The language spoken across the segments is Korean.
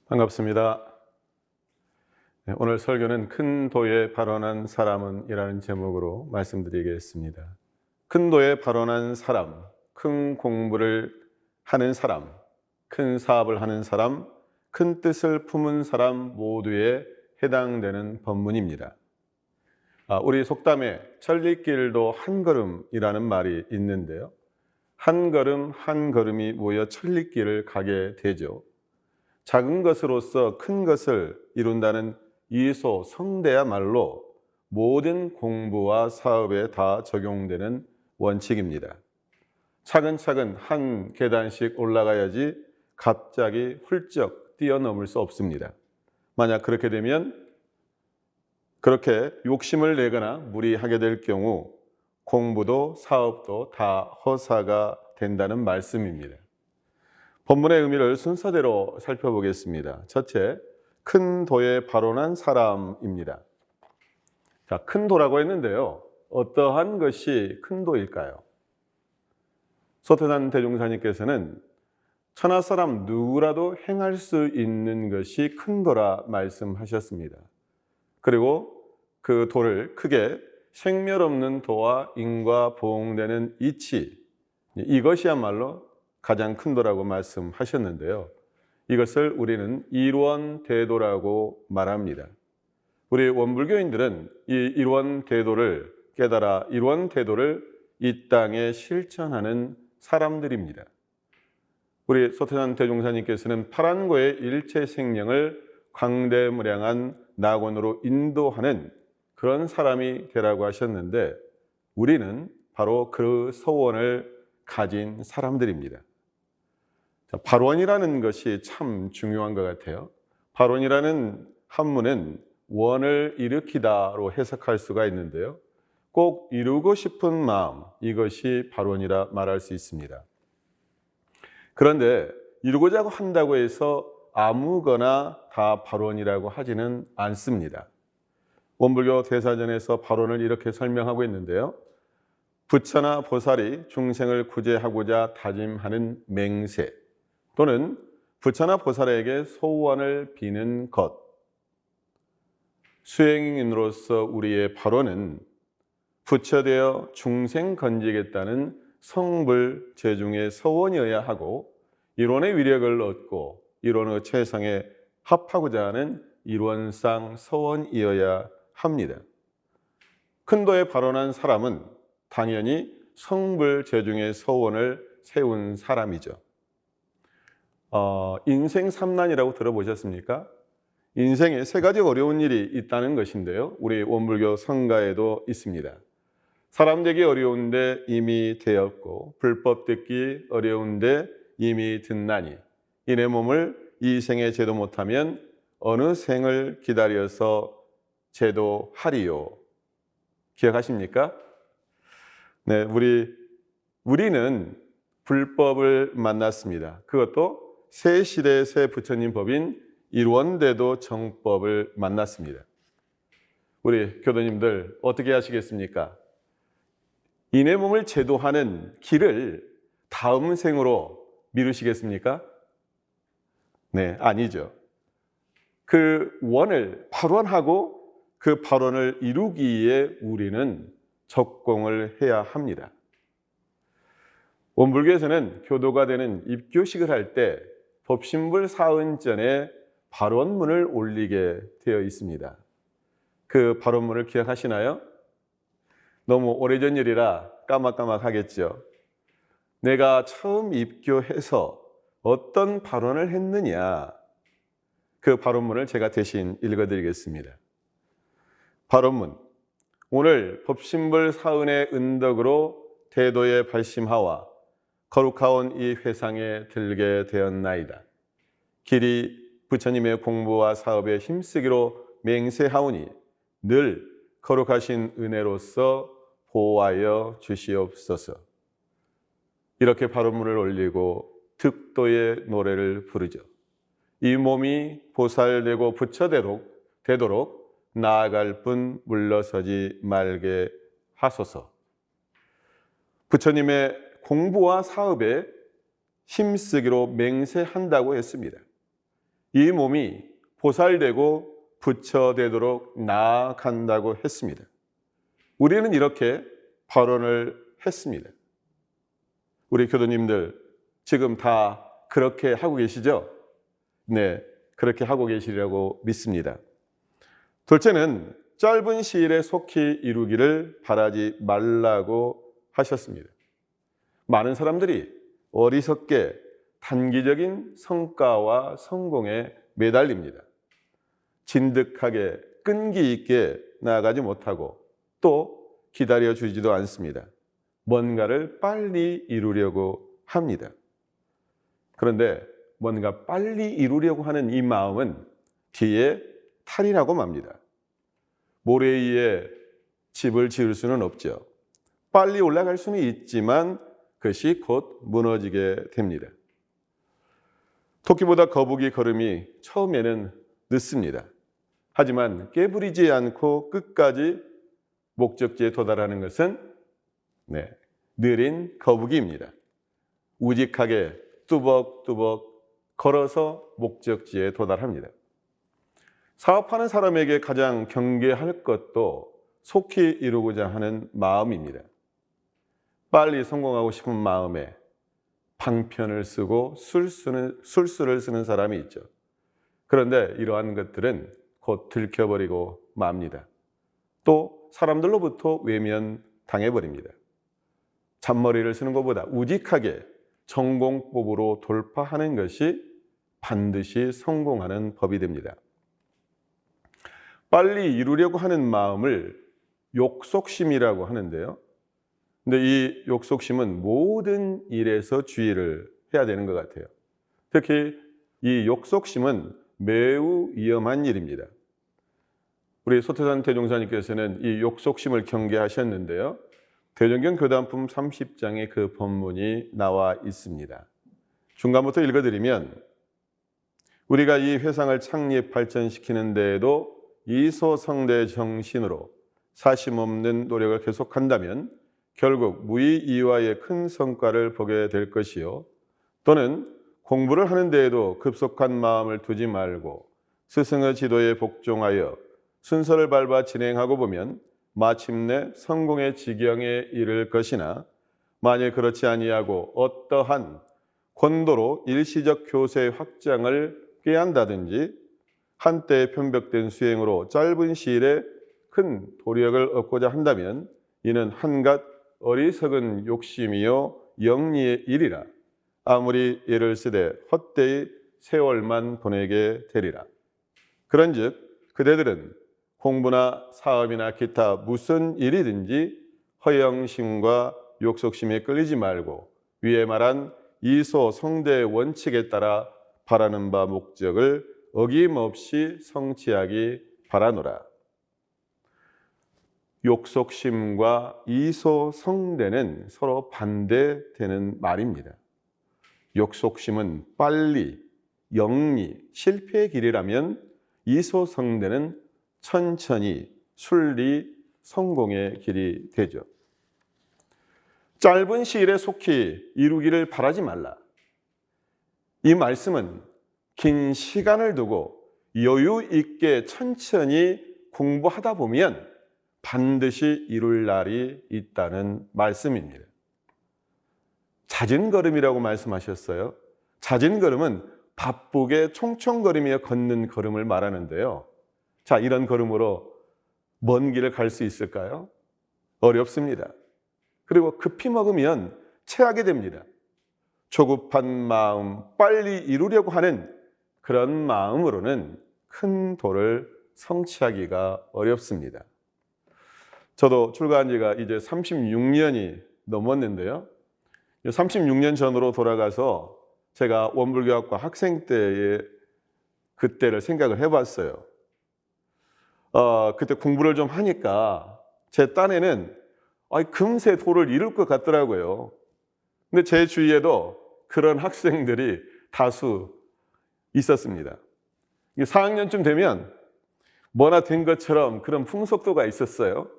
반갑습니다. 오늘 설교는 큰 도에 발언한 사람은 이라는 제목으로 말씀드리겠습니다. 큰 도에 발언한 사람, 큰 공부를 하는 사람, 큰 사업을 하는 사람, 큰 뜻을 품은 사람 모두에 해당되는 본문입니다. 우리 속담에 천리길도 한 걸음이라는 말이 있는데요. 한 걸음 한 걸음이 모여 천리길을 가게 되죠. 작은 것으로서 큰 것을 이룬다는 이소 성대야말로 모든 공부와 사업에 다 적용되는 원칙입니다. 차근차근 한 계단씩 올라가야지 갑자기 훌쩍 뛰어넘을 수 없습니다. 만약 그렇게 되면 그렇게 욕심을 내거나 무리하게 될 경우 공부도 사업도 다 허사가 된다는 말씀입니다. 본문의 의미를 순서대로 살펴보겠습니다. 첫째, 큰 도에 발언한 사람입니다. 자, 큰 도라고 했는데요. 어떠한 것이 큰 도일까요? 소태산 대종사님께서는 천하 사람 누구라도 행할 수 있는 것이 큰 도라 말씀하셨습니다. 그리고 그 도를 크게 생멸 없는 도와 인과 보응되는 이치, 이것이야말로 가장 큰 도라고 말씀하셨는데요. 이것을 우리는 일원대도라고 말합니다. 우리 원불교인들은 이 일원대도를 깨달아 일원대도를 이 땅에 실천하는 사람들입니다. 우리 소태산 대종사님께서는 파란고의 일체 생명을 광대무량한 낙원으로 인도하는 그런 사람이 되라고 하셨는데 우리는 바로 그 소원을 가진 사람들입니다. 발원이라는 것이 참 중요한 것 같아요. 발원이라는 한문은 원을 일으키다로 해석할 수가 있는데요. 꼭 이루고 싶은 마음, 이것이 발원이라 말할 수 있습니다. 그런데 이루고자 한다고 해서 아무거나 다 발원이라고 하지는 않습니다. 원불교 대사전에서 발원을 이렇게 설명하고 있는데요. 부처나 보살이 중생을 구제하고자 다짐하는 맹세 또는 부처나 보살에게 소원을 비는 것, 수행인으로서 우리의 발언은 부처되어 중생 건지겠다는 성불 제중의 소원이어야 하고 일원의 위력을 얻고 일원의 최상에 합하고자 하는 일원상 소원이어야 합니다. 큰 도에 발언한 사람은 당연히 성불 제중의 소원을 세운 사람이죠. 인생 삼난이라고 들어보셨습니까? 인생에 세 가지 어려운 일이 있다는 것인데요. 우리 원불교 성가에도 있습니다. 사람 되기 어려운데 이미 되었고 불법 듣기 어려운데 이미 듣나니 이내 몸을 이 생에 제도 못하면 어느 생을 기다려서 제도하리요. 기억하십니까? 네, 우리는 불법을 만났습니다. 그것도 새 시대의 새 부처님 법인 일원대도 정법을 만났습니다. 우리 교도님들 어떻게 하시겠습니까? 이내 몸을 제도하는 길을 다음 생으로 미루시겠습니까? 네, 아니죠. 그 원을 발원하고 그 발원을 이루기에 우리는 적공을 해야 합니다. 원불교에서는 교도가 되는 입교식을 할 때 법신불 사은전에 발원문을 올리게 되어 있습니다. 그 발원문을 기억하시나요? 너무 오래전 일이라 까막까막하겠죠. 내가 처음 입교해서 어떤 발언을 했느냐, 그 발언문을 제가 대신 읽어드리겠습니다. 발언문. 오늘 법신불 사은의 은덕으로 대도에 발심하와 거룩하온 이 회상에 들게 되었나이다. 길이 부처님의 공부와 사업에 힘쓰기로 맹세하오니 늘 거룩하신 은혜로서 보호하여 주시옵소서. 이렇게 발언문을 올리고 득도의 노래를 부르죠. 이 몸이 보살되고 부처되도록 나아갈 뿐 물러서지 말게 하소서. 부처님의 공부와 사업에 힘쓰기로 맹세한다고 했습니다. 이 몸이 보살되고 부처되도록 나아간다고 했습니다. 우리는 이렇게 발언을 했습니다. 우리 교도님들 지금 다 그렇게 하고 계시죠? 네, 그렇게 하고 계시리라고 믿습니다. 둘째는 짧은 시일에 속히 이루기를 바라지 말라고 하셨습니다. 많은 사람들이 어리석게 단기적인 성과와 성공에 매달립니다. 진득하게 끈기 있게 나아가지 못하고 또 기다려주지도 않습니다. 뭔가를 빨리 이루려고 합니다. 그런데 뭔가 빨리 이루려고 하는 이 마음은 뒤에 탈이 나고 맙니다. 모래 위에 집을 지을 수는 없죠. 빨리 올라갈 수는 있지만 그것이 곧 무너지게 됩니다. 토끼보다 거북이 걸음이 처음에는 늦습니다. 하지만 깨부리지 않고 끝까지 목적지에 도달하는 것은 느린 거북이입니다. 우직하게 뚜벅뚜벅 걸어서 목적지에 도달합니다. 사업하는 사람에게 가장 경계할 것도 속히 이루고자 하는 마음입니다. 빨리 성공하고 싶은 마음에 방편을 쓰고 술수를 쓰는 사람이 있죠. 그런데 이러한 것들은 곧 들켜버리고 맙니다. 또 사람들로부터 외면당해버립니다. 잔머리를 쓰는 것보다 우직하게 전공법으로 돌파하는 것이 반드시 성공하는 법이 됩니다. 빨리 이루려고 하는 마음을 욕속심이라고 하는데요. 근데 이 욕속심은 모든 일에서 주의를 해야 되는 것 같아요. 특히 이 욕속심은 매우 위험한 일입니다. 우리 소태산 대종사님께서는 이 욕속심을 경계하셨는데요. 대종경 교단품 30장에 그 본문이 나와 있습니다. 중간부터 읽어드리면 우리가 이 회상을 창립 발전시키는 데에도 이소성대 정신으로 사심없는 노력을 계속한다면 결국 무의이화의 큰 성과를 보게 될 것이요. 또는 공부를 하는 데에도 급속한 마음을 두지 말고 스승의 지도에 복종하여 순서를 밟아 진행하고 보면 마침내 성공의 지경에 이를 것이나 만일 그렇지 아니하고 어떠한 권도로 일시적 교세의 확장을 꾀한다든지 한때 편벽된 수행으로 짧은 시일에 큰 도력을 얻고자 한다면 이는 한갓 어리석은 욕심이요 영리의 일이라. 아무리 예를 쓰되 헛되이 세월만 보내게 되리라. 그런즉 그대들은 공부나 사업이나 기타 무슨 일이든지 허영심과 욕속심에 끌리지 말고 위에 말한 이소 성대 원칙에 따라 바라는 바 목적을 어김없이 성취하기 바라노라. 욕속심과 이소 성대는 서로 반대되는 말입니다. 욕속심은 빨리, 영리, 실패의 길이라면 이소 성대는 천천히, 순리, 성공의 길이 되죠. 짧은 시일에 속히 이루기를 바라지 말라. 이 말씀은 긴 시간을 두고 여유 있게 천천히 공부하다 보면 반드시 이룰 날이 있다는 말씀입니다. 잦은 걸음이라고 말씀하셨어요. 잦은 걸음은 바쁘게 총총거리며 걷는 걸음을 말하는데요. 자, 이런 걸음으로 먼 길을 갈 수 있을까요? 어렵습니다. 그리고 급히 먹으면 체하게 됩니다. 조급한 마음, 빨리 이루려고 하는 그런 마음으로는 큰 도를 성취하기가 어렵습니다. 저도 출가한 지가 이제 36년이 넘었는데요. 36년 전으로 돌아가서 제가 원불교학과 학생 때의 그때를 생각을 해봤어요. 그때 공부를 좀 하니까 제 딴에는 금세 도를 이룰 것 같더라고요. 근데 제 주위에도 그런 학생들이 다수 있었습니다. 4학년쯤 되면 뭐나 된 것처럼 그런 풍속도가 있었어요.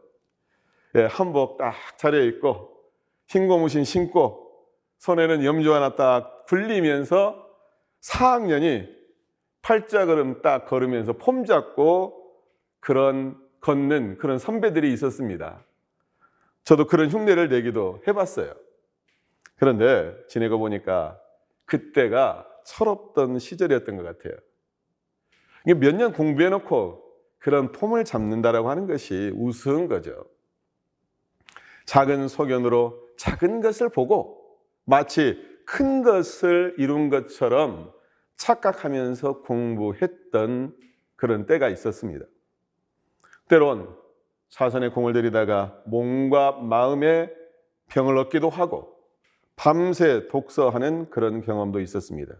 한복 딱 차려입고 흰 고무신 신고 손에는 염주 하나 딱 굴리면서 4학년이 팔자걸음 딱 걸으면서 폼 잡고 그런 걷는 그런 선배들이 있었습니다. 저도 그런 흉내를 내기도 해봤어요. 그런데 지내고 보니까 그때가 철없던 시절이었던 것 같아요. 몇 년 공부해놓고 그런 폼을 잡는다라고 하는 것이 우스운 거죠. 작은 소견으로 작은 것을 보고 마치 큰 것을 이룬 것처럼 착각하면서 공부했던 그런 때가 있었습니다. 때론 사선에 공을 들이다가 몸과 마음에 병을 얻기도 하고 밤새 독서하는 그런 경험도 있었습니다.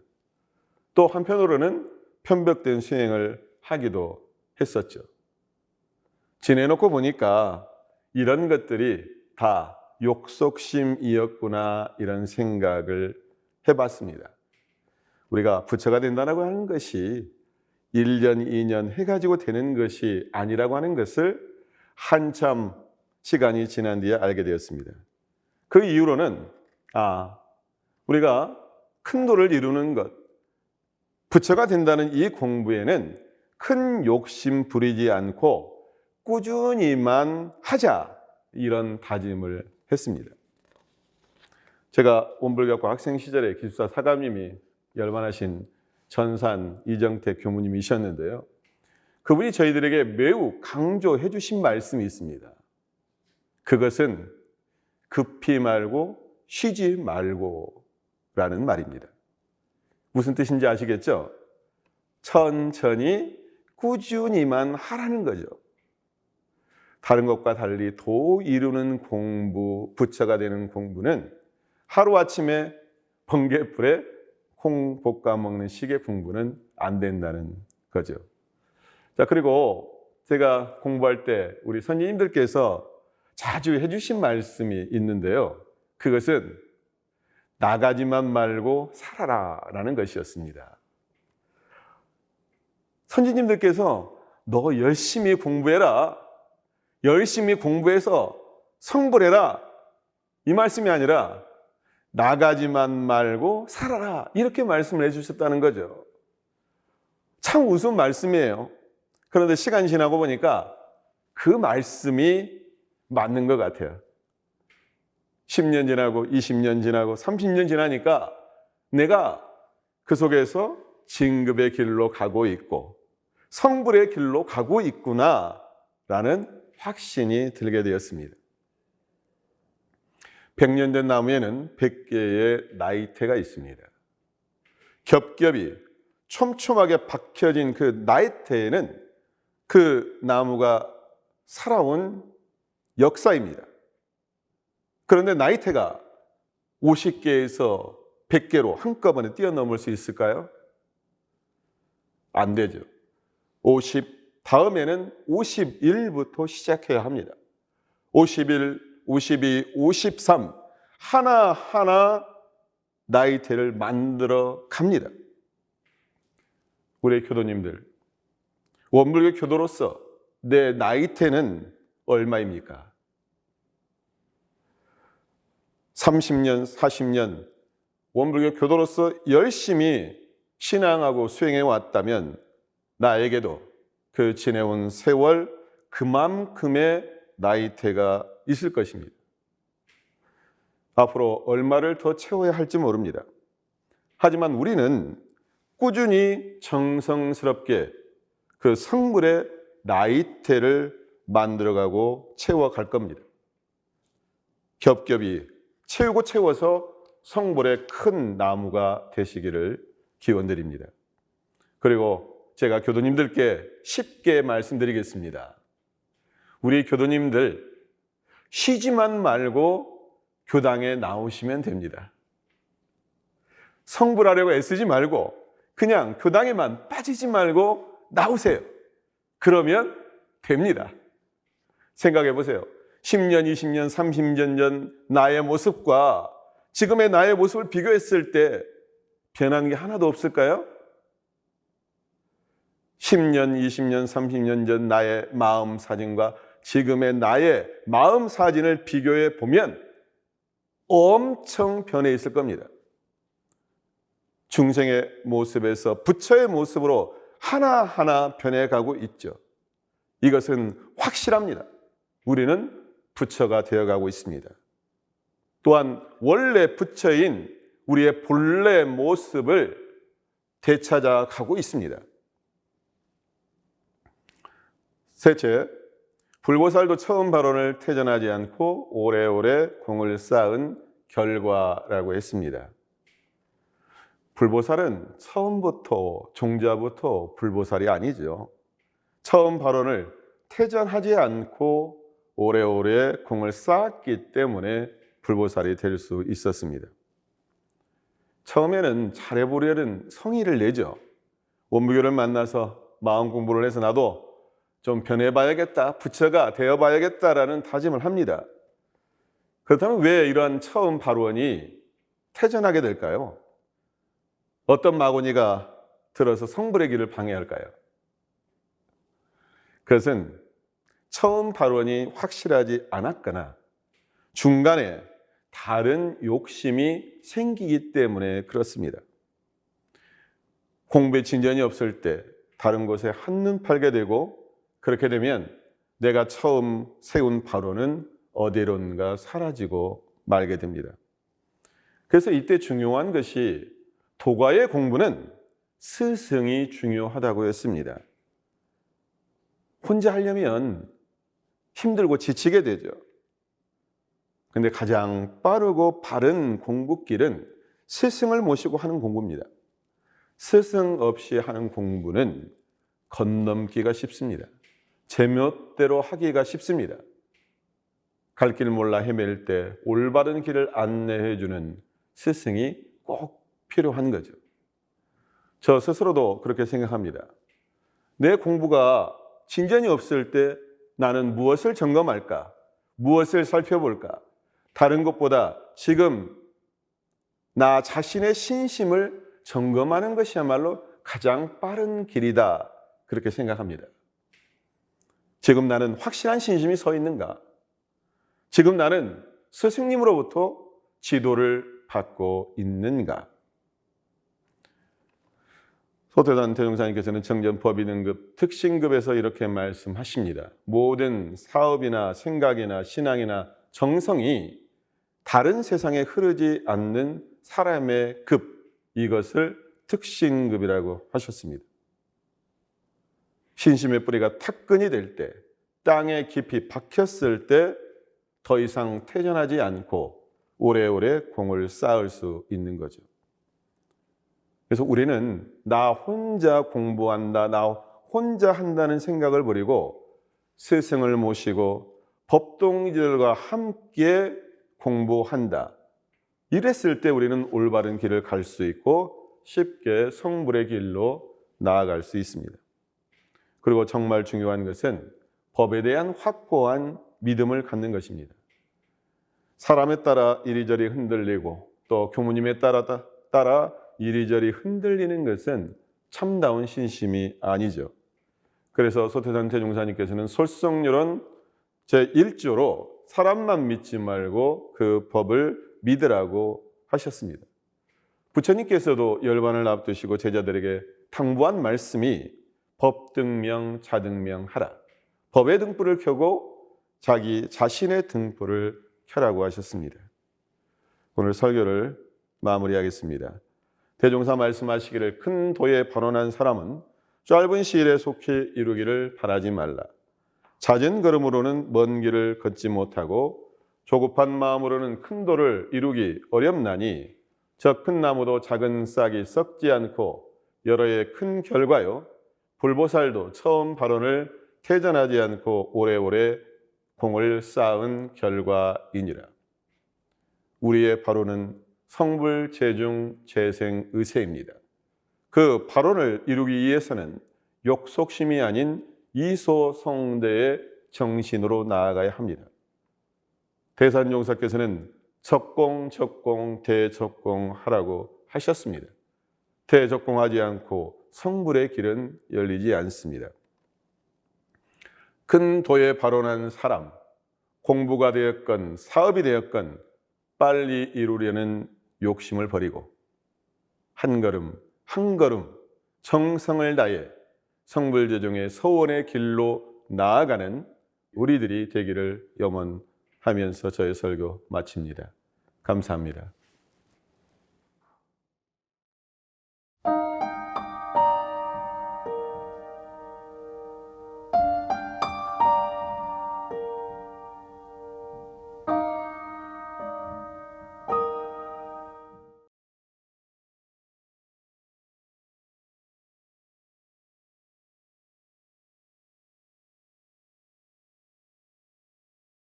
또 한편으로는 편벽된 수행을 하기도 했었죠. 지내놓고 보니까 이런 것들이 다 욕속심이었구나 이런 생각을 해봤습니다. 우리가 부처가 된다고 하는 것이 1년, 2년 해가지고 되는 것이 아니라고 하는 것을 한참 시간이 지난 뒤에 알게 되었습니다. 그 이후로는 우리가 큰 도를 이루는 것, 부처가 된다는 이 공부에는 큰 욕심 부리지 않고 꾸준히만 하자 이런 다짐을 했습니다. 제가 원불교학과 학생 시절에 기숙사 사감님이 열반하신 전산 이정택 교무님이셨는데요. 그분이 저희들에게 매우 강조해 주신 말씀이 있습니다. 그것은 급히 말고 쉬지 말고 라는 말입니다. 무슨 뜻인지 아시겠죠? 천천히 꾸준히만 하라는 거죠. 다른 것과 달리 도 이루는 공부, 부처가 되는 공부는 하루아침에 번개불에 콩 볶아 먹는 식의 공부는 안 된다는 거죠. 자, 그리고 제가 공부할 때 우리 선생님들께서 자주 해주신 말씀이 있는데요. 그것은 나가지만 말고 살아라 라는 것이었습니다. 선지님들께서 너 열심히 공부해라, 열심히 공부해서 성불해라 이 말씀이 아니라 나가지만 말고 살아라 이렇게 말씀을 해주셨다는 거죠. 참 우스운 말씀이에요. 그런데 시간이 지나고 보니까 그 말씀이 맞는 것 같아요. 10년 지나고 20년 지나고 30년 지나니까 내가 그 속에서 진급의 길로 가고 있고 성불의 길로 가고 있구나 라는 확신이 들게 되었습니다. 100년 된 나무에는 100개의 나이테가 있습니다. 겹겹이 촘촘하게 박혀진 그 나이테에는 그 나무가 살아온 역사입니다. 그런데 나이테가 50개에서 100개로 한꺼번에 뛰어넘을 수 있을까요? 안 되죠. 50 다음에는 51부터 시작해야 합니다. 51, 52, 53 하나하나 나이테를 만들어 갑니다. 우리 교도님들, 원불교 교도로서 내 나이테는 얼마입니까? 30년, 40년 원불교 교도로서 열심히 신앙하고 수행해 왔다면 나에게도 그 지내온 세월 그만큼의 나이테가 있을 것입니다. 앞으로 얼마를 더 채워야 할지 모릅니다. 하지만 우리는 꾸준히 정성스럽게 그 성불의 나이테를 만들어가고 채워갈 겁니다. 겹겹이 채우고 채워서 성불의 큰 나무가 되시기를 기원드립니다. 그리고 제가 교도님들께 쉽게 말씀드리겠습니다. 우리 교도님들 쉬지만 말고 교당에 나오시면 됩니다. 성불하려고 애쓰지 말고 그냥 교당에만 빠지지 말고 나오세요. 그러면 됩니다. 생각해 보세요. 10년, 20년, 30년 전 나의 모습과 지금의 나의 모습을 비교했을 때 변한 게 하나도 없을까요? 10년, 20년, 30년 전 나의 마음 사진과 지금의 나의 마음 사진을 비교해 보면 엄청 변해 있을 겁니다. 중생의 모습에서 부처의 모습으로 하나하나 변해가고 있죠. 이것은 확실합니다. 우리는 부처가 되어가고 있습니다. 또한 원래 부처인 우리의 본래 모습을 되찾아가고 있습니다. 셋째, 불보살도 처음 발원을 퇴전하지 않고 오래오래 공을 쌓은 결과라고 했습니다. 불보살은 처음부터 종자부터 불보살이 아니죠. 처음 발원을 퇴전하지 않고 오래오래 공을 쌓았기 때문에 불보살이 될 수 있었습니다. 처음에는 잘해보려는 성의를 내죠. 원무교를 만나서 마음 공부를 해서 나도 좀 변해봐야겠다, 부처가 되어봐야겠다라는 다짐을 합니다. 그렇다면 왜 이러한 처음 발원이 퇴전하게 될까요? 어떤 마구니가 들어서 성불의 길을 방해할까요? 그것은 처음 발원이 확실하지 않았거나 중간에 다른 욕심이 생기기 때문에 그렇습니다. 공부에 진전이 없을 때 다른 곳에 한눈 팔게 되고, 그렇게 되면 내가 처음 세운 발원은 어디론가 사라지고 말게 됩니다. 그래서 이때 중요한 것이 도가의 공부는 스승이 중요하다고 했습니다. 혼자 하려면 힘들고 지치게 되죠. 근데 가장 빠르고 바른 공부길은 스승을 모시고 하는 공부입니다. 스승 없이 하는 공부는 건넘기가 쉽습니다. 제멋대로 하기가 쉽습니다. 갈 길 몰라 헤맬 때 올바른 길을 안내해 주는 스승이 꼭 필요한 거죠. 저 스스로도 그렇게 생각합니다. 내 공부가 진전이 없을 때 나는 무엇을 점검할까? 무엇을 살펴볼까? 다른 것보다 지금 나 자신의 신심을 점검하는 것이야말로 가장 빠른 길이다, 그렇게 생각합니다. 지금 나는 확실한 신심이 서 있는가? 지금 나는 스승님으로부터 지도를 받고 있는가? 소태산 대종사님께서는 정전법인등급 특신급에서 이렇게 말씀하십니다. 모든 사업이나 생각이나 신앙이나 정성이 다른 세상에 흐르지 않는 사람의 급, 이것을 특신급이라고 하셨습니다. 신심의 뿌리가 탁근이 될 때, 땅에 깊이 박혔을 때 더 이상 퇴전하지 않고 오래오래 공을 쌓을 수 있는 거죠. 그래서 우리는 나 혼자 공부한다, 나 혼자 한다는 생각을 버리고 스승을 모시고 법동이들과 함께 공부한다. 이랬을 때 우리는 올바른 길을 갈 수 있고 쉽게 성불의 길로 나아갈 수 있습니다. 그리고 정말 중요한 것은 법에 대한 확고한 믿음을 갖는 것입니다. 사람에 따라 이리저리 흔들리고 또 교무님에 따라 이리저리 흔들리는 것은 참다운 신심이 아니죠. 그래서 소태산 대종사님께서는 솔성요론 제1조로 사람만 믿지 말고 그 법을 믿으라고 하셨습니다. 부처님께서도 열반을 앞두시고 제자들에게 당부한 말씀이 법등명, 자등명 하라. 법의 등불을 켜고 자기 자신의 등불을 켜라고 하셨습니다. 오늘 설교를 마무리하겠습니다. 대종사 말씀하시기를 큰 도에 발원한 사람은 짧은 시일에 속히 이루기를 바라지 말라. 잦은 걸음으로는 먼 길을 걷지 못하고 조급한 마음으로는 큰 도를 이루기 어렵나니 저 큰 나무도 작은 싹이 썩지 않고 여러 해 큰 결과요. 불보살도 처음 발원을 퇴전하지 않고 오래오래 공을 쌓은 결과이니라. 우리의 발원은 성불, 재중, 재생, 의세입니다. 그 발원을 이루기 위해서는 욕속심이 아닌 이소성대의 정신으로 나아가야 합니다. 대산용사께서는 적공, 적공, 대적공 하라고 하셨습니다. 대적공하지 않고 성불의 길은 열리지 않습니다. 큰 도에 발원한 사람, 공부가 되었건 사업이 되었건 빨리 이루려는 욕심을 버리고 한 걸음 한 걸음 정성을 다해 성불재종의 서원의 길로 나아가는 우리들이 되기를 염원하면서 저의 설교 마칩니다. 감사합니다.